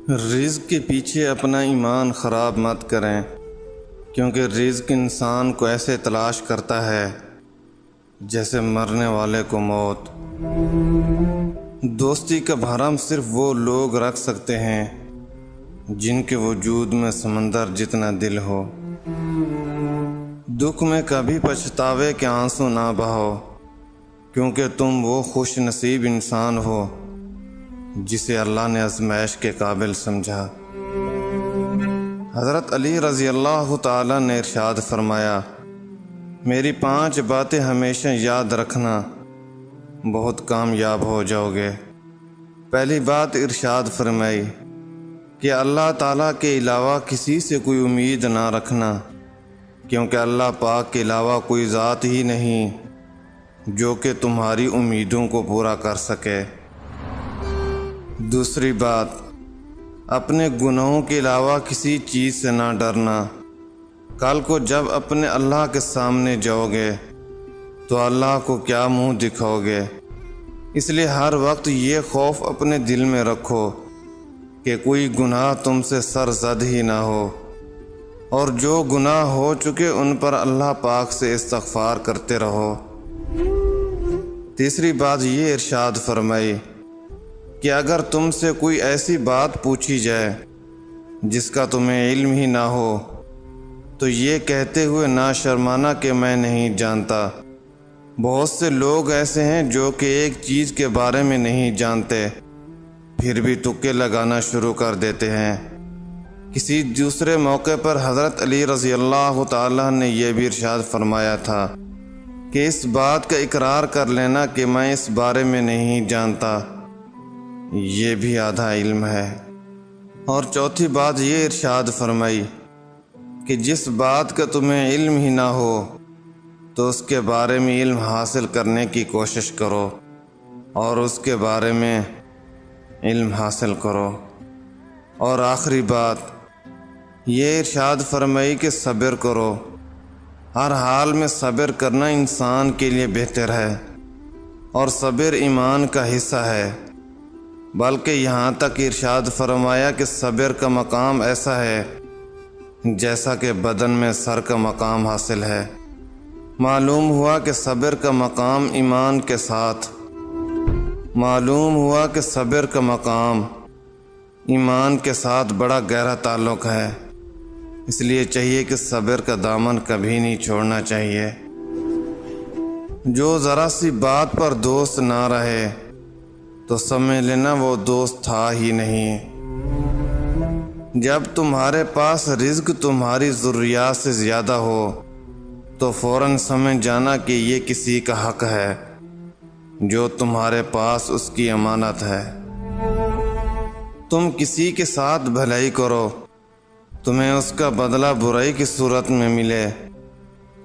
رزق کے پیچھے اپنا ایمان خراب مت کریں، کیونکہ رزق انسان کو ایسے تلاش کرتا ہے جیسے مرنے والے کو موت۔ دوستی کا بھرم صرف وہ لوگ رکھ سکتے ہیں جن کے وجود میں سمندر جتنا دل ہو۔ دکھ میں کبھی پچھتاوے کے آنسو نہ بہاؤ، کیونکہ تم وہ خوش نصیب انسان ہو جسے اللہ نے آزمائش کے قابل سمجھا۔ حضرت علی رضی اللہ تعالیٰ نے ارشاد فرمایا، میری 5 باتیں ہمیشہ یاد رکھنا، بہت کامیاب ہو جاؤ گے۔ پہلی بات ارشاد فرمائی کہ اللہ تعالیٰ کے علاوہ کسی سے کوئی امید نہ رکھنا، کیونکہ اللہ پاک کے علاوہ کوئی ذات ہی نہیں جو کہ تمہاری امیدوں کو پورا کر سکے۔ دوسری بات، اپنے گناہوں کے علاوہ کسی چیز سے نہ ڈرنا۔ کل کو جب اپنے اللہ کے سامنے جاؤ گے تو اللہ کو کیا منہ دکھاؤ گے؟ اس لیے ہر وقت یہ خوف اپنے دل میں رکھو کہ کوئی گناہ تم سے سرزد ہی نہ ہو، اور جو گناہ ہو چکے ان پر اللہ پاک سے استغفار کرتے رہو۔ تیسری بات یہ ارشاد فرمائی کہ اگر تم سے کوئی ایسی بات پوچھی جائے جس کا تمہیں علم ہی نہ ہو تو یہ کہتے ہوئے نہ شرمانا کہ میں نہیں جانتا۔ بہت سے لوگ ایسے ہیں جو کہ ایک چیز کے بارے میں نہیں جانتے، پھر بھی تکے لگانا شروع کر دیتے ہیں۔ کسی دوسرے موقع پر حضرت علی رضی اللہ تعالیٰ نے یہ بھی ارشاد فرمایا تھا کہ اس بات کا اقرار کر لینا کہ میں اس بارے میں نہیں جانتا، یہ بھی آدھا علم ہے۔ اور چوتھی بات یہ ارشاد فرمائی کہ جس بات کا تمہیں علم ہی نہ ہو تو اس کے بارے میں علم حاصل کرنے کی کوشش کرو، اور اس کے بارے میں علم حاصل کرو۔ اور آخری بات یہ ارشاد فرمائی کہ صبر کرو۔ ہر حال میں صبر کرنا انسان کے لیے بہتر ہے، اور صبر ایمان کا حصہ ہے۔ بلکہ یہاں تک ارشاد فرمایا کہ صبر کا مقام ایسا ہے جیسا کہ بدن میں سر کا مقام حاصل ہے۔ معلوم ہوا کہ صبر کا مقام ایمان کے ساتھ ایمان کے ساتھ بڑا گہرا تعلق ہے۔ اس لیے چاہیے کہ صبر کا دامن کبھی نہیں چھوڑنا چاہیے۔ جو ذرا سی بات پر دوست نہ رہے تو سمجھ لینا وہ دوست تھا ہی نہیں۔ جب تمہارے پاس رزق تمہاری ضروریات سے زیادہ ہو تو فوراً سمجھ جانا کہ یہ کسی کا حق ہے جو تمہارے پاس اس کی امانت ہے۔ تم کسی کے ساتھ بھلائی کرو، تمہیں اس کا بدلہ برائی کی صورت میں ملے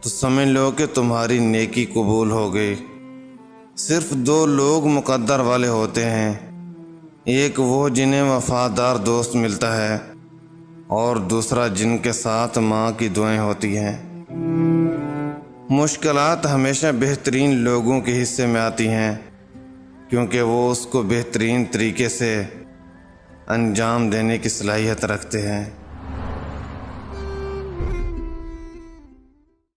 تو سمجھ لو کہ تمہاری نیکی قبول ہو گئی۔ صرف 2 لوگ مقدر والے ہوتے ہیں، ایک وہ جنہیں وفادار دوست ملتا ہے، اور دوسرا جن کے ساتھ ماں کی دعائیں ہوتی ہیں۔ مشکلات ہمیشہ بہترین لوگوں کے حصے میں آتی ہیں، کیونکہ وہ اس کو بہترین طریقے سے انجام دینے کی صلاحیت رکھتے ہیں۔